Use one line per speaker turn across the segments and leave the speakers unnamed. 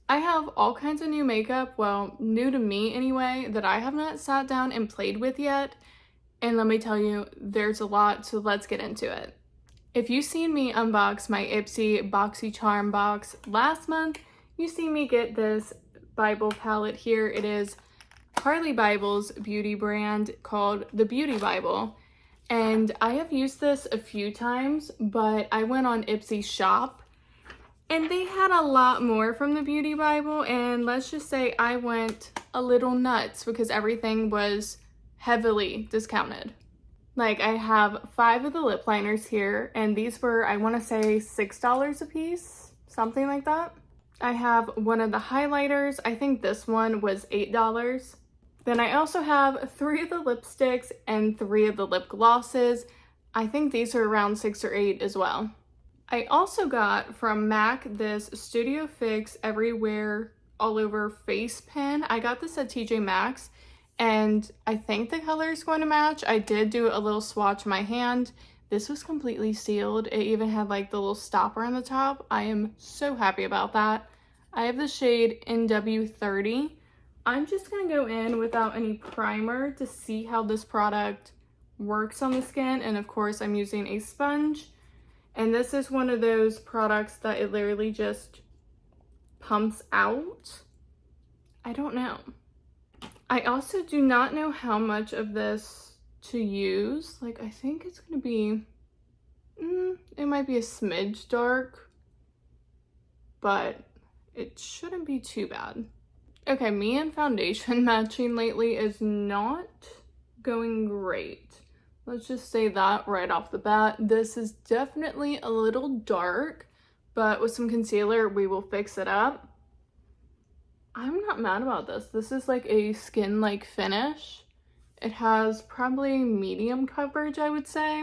I have all kinds of new makeup, well, new to me anyway, that I have not sat down and played with yet. And let me tell you, there's a lot, so let's get into it. If you've seen me unbox my Ipsy BoxyCharm box last month, you see me get this Bible palette here. It is Harley Bible's beauty brand called the Beauty Bible. And I have used this a few times, but I went on Ipsy shop and they had a lot more from the Beauty Bible, and let's just say I went a little nuts because everything was heavily discounted. Like, I have 5 of the lip liners here, and these were, I want to say, $6 a piece, something like that. I have one of the highlighters. I think this one was $8. Then I also have 3 of the lipsticks and 3 of the lip glosses. I think these are around 6 or 8 as well. I also got from MAC this Studio Fix Everywhere All Over Face Pen. I got this at TJ Maxx, and I think the color is going to match. I did do a little swatch in my hand. This was completely sealed. It even had like the little stopper on the top. I am so happy about that. I have the shade NW30. I'm just going to go in without any primer to see how this product works on the skin. And of course, I'm using a sponge. And this is one of those products that it literally just pumps out. I don't know. I also do not know how much of this to use. Like, I think it's going to be, it might be a smidge dark, but it shouldn't be too bad. Okay, me and foundation matching lately is not going great. Let's just say that right off the bat. This is definitely a little dark, but with some concealer, we will fix it up. I'm not mad about this. This is like a skin-like finish. It has probably medium coverage, I would say.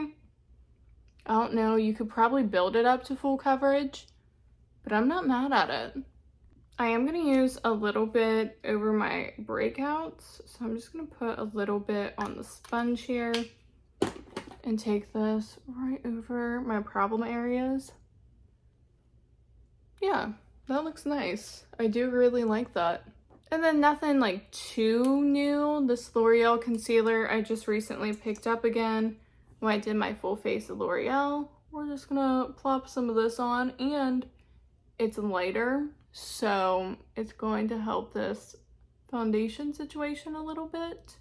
I don't know, you could probably build it up to full coverage, but I'm not mad at it. I am going to use a little bit over my breakouts, so I'm just going to put a little bit on the sponge here and take this right over my problem areas. Yeah, that looks nice. I do really like that. And then nothing like too new. This L'Oreal concealer I just recently picked up again when I did my full face of L'Oreal. We're just gonna plop some of this on, and it's lighter, so it's going to help this foundation situation a little bit.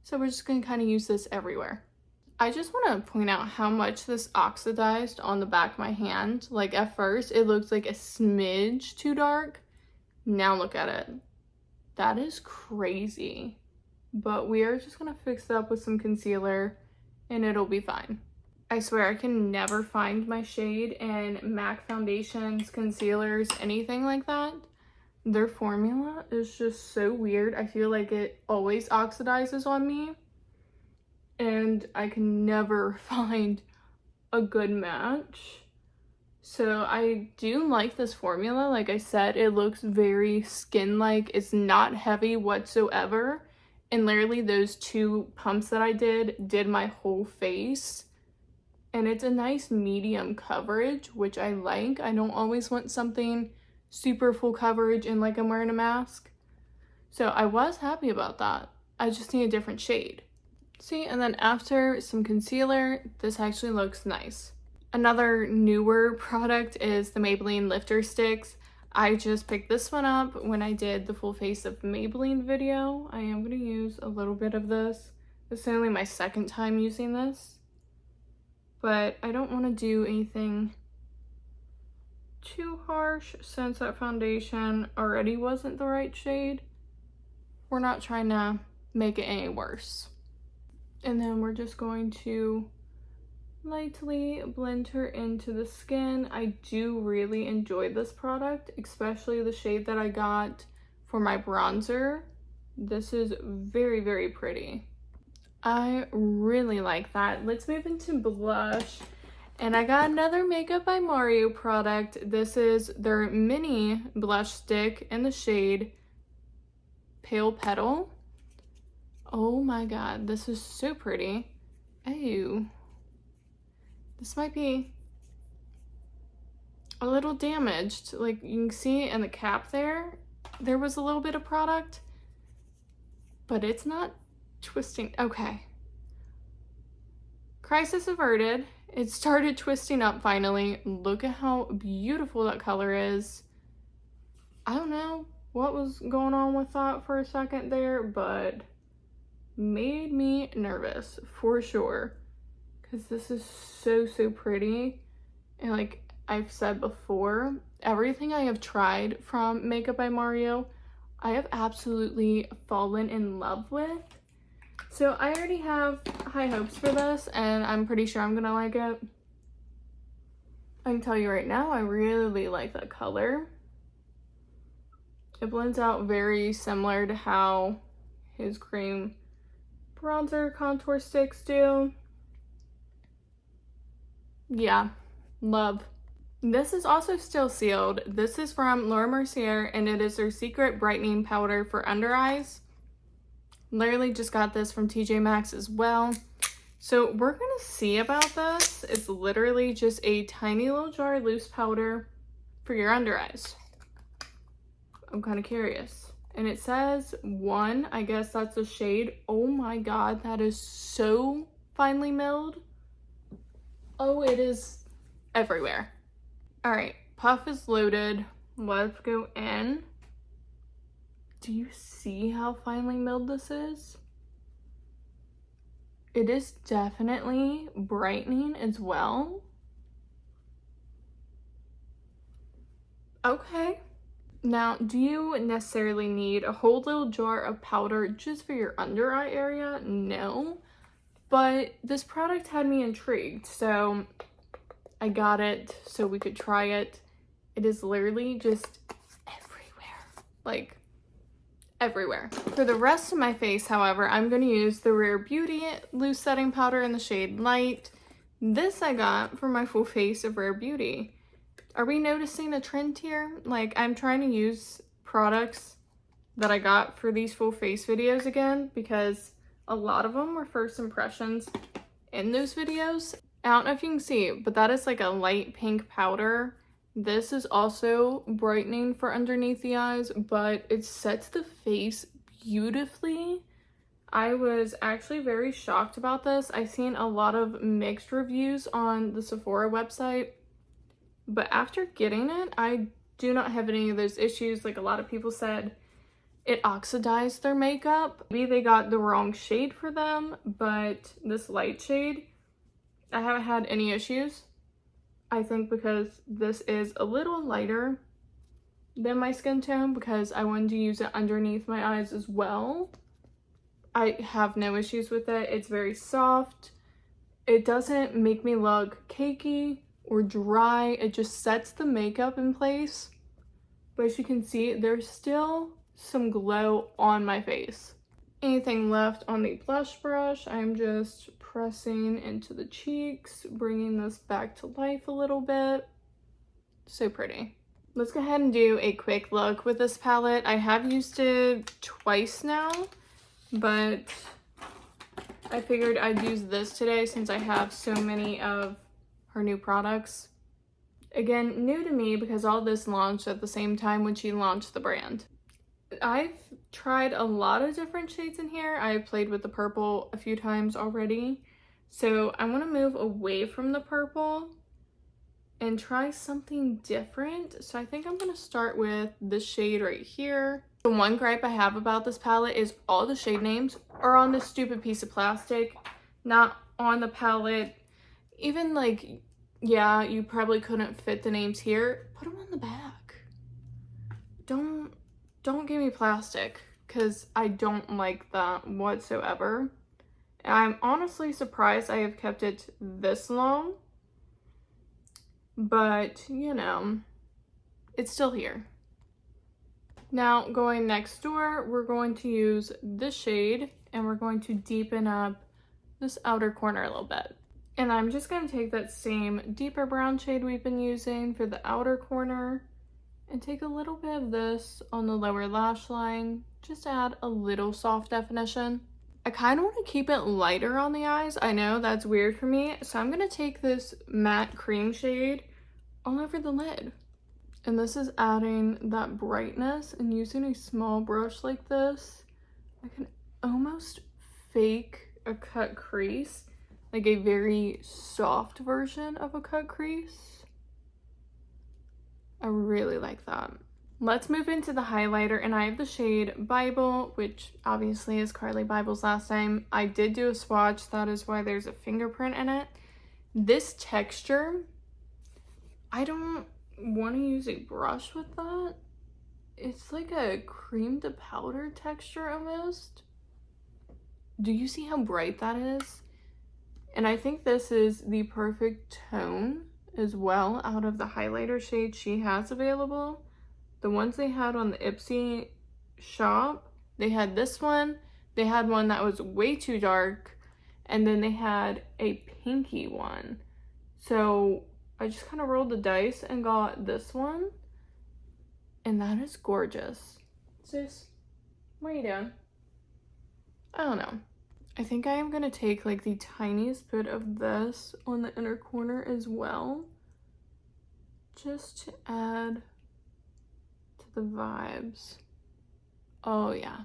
So we're just gonna kind of use this everywhere. I just want to point out how much this oxidized on the back of my hand. Like, at first, it looked like a smidge too dark. Now look at it. That is crazy. But we are just going to fix it up with some concealer, and it'll be fine. I swear I can never find my shade in MAC foundations, concealers, anything like that. Their formula is just so weird. I feel like it always oxidizes on me, and I can never find a good match. So I do like this formula. Like I said, it looks very skin-like. It's not heavy whatsoever. And literally those 2 pumps that I did my whole face. And it's a nice medium coverage, which I like. I don't always want something super full coverage and like I'm wearing a mask. So I was happy about that. I just need a different shade. See, and then after some concealer, this actually looks nice. Another newer product is the Maybelline Lifter Sticks. I just picked this one up when I did the full face of Maybelline video. I am going to use a little bit of this. This is only my 2nd time using this. But I don't want to do anything too harsh since that foundation already wasn't the right shade. We're not trying to make it any worse. And then we're just going to lightly blend her into the skin. I do really enjoy this product, especially the shade that I got for my bronzer. This is very, very pretty. I really like that. Let's move into blush. And I got another Makeup by Mario product. This is their mini blush stick in the shade Pale Petal. Oh my god, this is so pretty. Ew. This might be a little damaged. Like you can see in the cap there was a little bit of product, but it's not twisting. Okay. Crisis averted. It started twisting up finally. Look at how beautiful that color is. I don't know what was going on with that for a second there, but made me nervous for sure. Because this is so pretty. And like I've said before, everything I have tried from Makeup by Mario, I have absolutely fallen in love with. So I already have high hopes for this, and I'm pretty sure I'm gonna like it. I can tell you right now, I really like that color. It blends out very similar to how his cream bronzer contour sticks do. Yeah, love. This is also still sealed. This is from Laura Mercier, and it is their secret brightening powder for under eyes. Literally just got this from TJ Maxx as well. So we're gonna see about this. It's literally just a tiny little jar of loose powder for your under eyes. I'm kind of curious. And it says 1, I guess that's the shade. Oh my god, that is so finely milled. Oh, it is everywhere. All right, puff is loaded. Let's go in. Do you see how finely milled this is? It is definitely brightening as well. Okay. Now, do you necessarily need a whole little jar of powder just for your under eye area? No. But this product had me intrigued, so I got it so we could try it. It is literally just everywhere. Like, everywhere. For the rest of my face, however, I'm going to use the Rare Beauty loose setting powder in the shade Light. This I got for my full face of Rare Beauty. Are we noticing a trend here? Like, I'm trying to use products that I got for these full face videos again, because a lot of them were first impressions in those videos. I don't know if you can see, but that is like a light pink powder. This is also brightening for underneath the eyes, but it sets the face beautifully. I was actually very shocked about this. I've seen a lot of mixed reviews on the Sephora website, but after getting it, I do not have any of those issues. Like a lot of people said, it oxidized their makeup. Maybe they got the wrong shade for them, but this light shade, I haven't had any issues. I think because this is a little lighter than my skin tone, because I wanted to use it underneath my eyes as well. I have no issues with it. It's very soft. It doesn't make me look cakey or dry. It just sets the makeup in place. But as you can see, there's still some glow on my face. Anything left on the blush brush, I'm just pressing into the cheeks, bringing this back to life a little bit. So pretty. Let's go ahead and do a quick look with this palette. I have used it twice now, but I figured I'd use this today since I have so many of her new products. Again, new to me because all this launched at the same time when she launched the brand. I've tried a lot of different shades in here. I've played with the purple a few times already. So I want to move away from the purple and try something different. So I think I'm going to start with this shade right here. The one gripe I have about this palette is all the shade names are on this stupid piece of plastic, not on the palette. Even like, yeah, you probably couldn't fit the names here. Put them on the back. Don't give me plastic, because I don't like that whatsoever. And I'm honestly surprised I have kept it this long. But, you know, it's still here. Now, going next door, we're going to use this shade, and we're going to deepen up this outer corner a little bit. And I'm just going to take that same deeper brown shade we've been using for the outer corner and take a little bit of this on the lower lash line, just to add a little soft definition. I kind of want to keep it lighter on the eyes. I know that's weird for me, so I'm going to take this matte cream shade all over the lid. And this is adding that brightness, and using a small brush like this, I can almost fake a cut crease, like a very soft version of a cut crease. I really like that. Let's move into the highlighter, and I have the shade Bible, which obviously is Carly Bible's last name. I did do a swatch, that is why there's a fingerprint in it. This texture, I don't want to use a brush with that. It's like a cream to powder texture almost. Do you see how bright that is? And I think this is the perfect tone as well out of the highlighter shades she has available. The ones they had on the Ipsy shop, they had this one, they had one that was way too dark, and then they had a pinky one. So I just kind of rolled the dice and got this one, and that is gorgeous. Sis, what are you doing? I don't know. I think I am gonna take like the tiniest bit of this on the inner corner as well, just to add to the vibes. Oh yeah.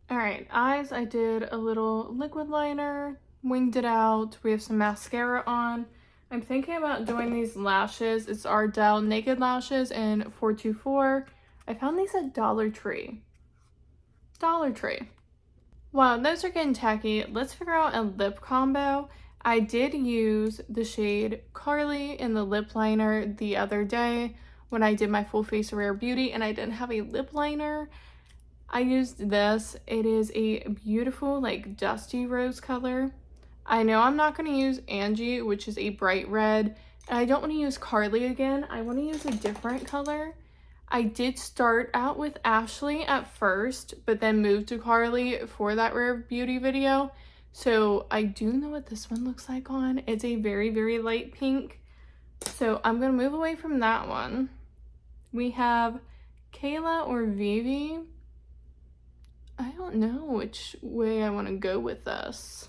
All right, eyes, I did a little liquid liner, winged it out. We have some mascara on. I'm thinking about doing these lashes. It's Ardell Naked Lashes in 424. I found these at Dollar Tree. Dollar Tree. Wow, those are getting tacky. Let's figure out a lip combo. I did use the shade Carly in the lip liner the other day when I did my full face Rare Beauty, and I didn't have a lip liner. I used this. It is a beautiful like dusty rose color. I know I'm not going to use Angie, which is a bright red, and I don't want to use Carly again. I want to use a different color. I did start out with Ashley at first, but then moved to Carly for that Rare Beauty video. So I do know what this one looks like on. It's a very, very light pink. So I'm going to move away from that one. We have Kayla or Vivi. I don't know which way I want to go with this.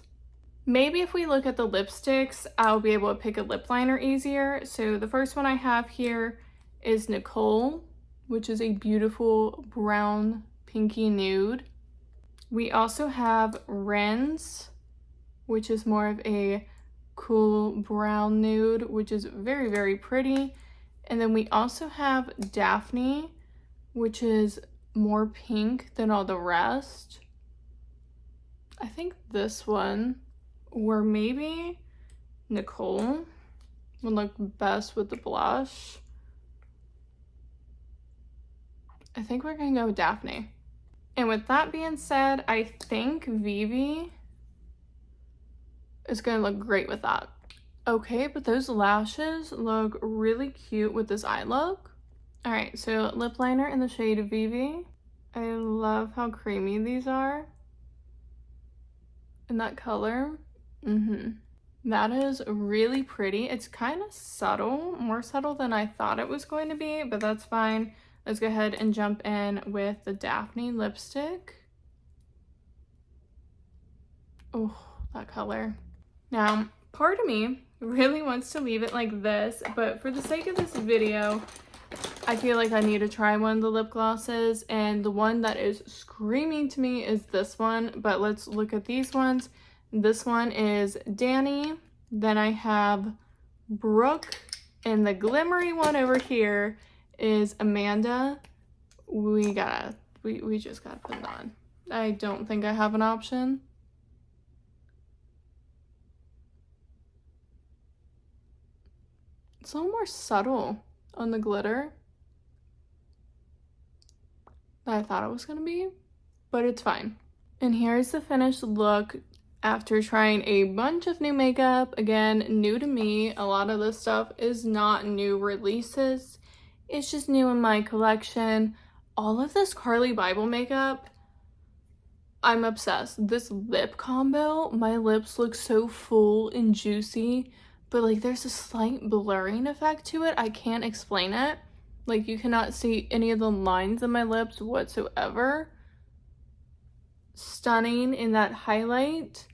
Maybe if we look at the lipsticks, I'll be able to pick a lip liner easier. So the first one I have here is Nicole, which is a beautiful brown pinky nude. We also have Ren's, which is more of a cool brown nude, which is very, very pretty. And then we also have Daphne, which is more pink than all the rest. I think this one, or maybe Nicole, would look best with the blush. I think we're gonna go with Daphne. And with that being said, I think Vivi is gonna look great with that. Okay, but those lashes look really cute with this eye look. All right, so lip liner in the shade of Vivi. I love how creamy these are. In that color. That is really pretty. It's kind of subtle, more subtle than I thought it was going to be, but that's fine. Let's go ahead and jump in with the Daphne lipstick. Oh, that color. Now, part of me really wants to leave it like this, but for the sake of this video, I feel like I need to try one of the lip glosses, and the one that is screaming to me is this one, but let's look at these ones. This one is Danny, then I have Brooke, and the glimmery one over here is Amanda. We just gotta put it on. I don't think I have an option. It's a little more subtle on the glitter than I thought it was gonna be, but it's fine. And here's the finished look after trying a bunch of new makeup. Again, new to me. A lot of this stuff is not new releases. It's just new in my collection. All of this Carly Bible makeup, I'm obsessed. This lip combo, my lips look so full and juicy, but like there's a slight blurring effect to it. I can't explain it. Like you cannot see any of the lines on my lips whatsoever. Stunning in that highlight.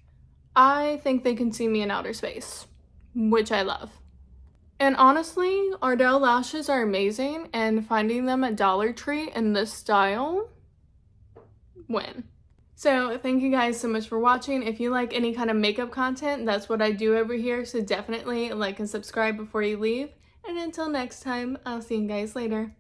I think they can see me in outer space, which I love. And honestly, Ardell lashes are amazing, and finding them at Dollar Tree in this style, win. So thank you guys so much for watching. If you like any kind of makeup content, that's what I do over here. So definitely like and subscribe before you leave. And until next time, I'll see you guys later.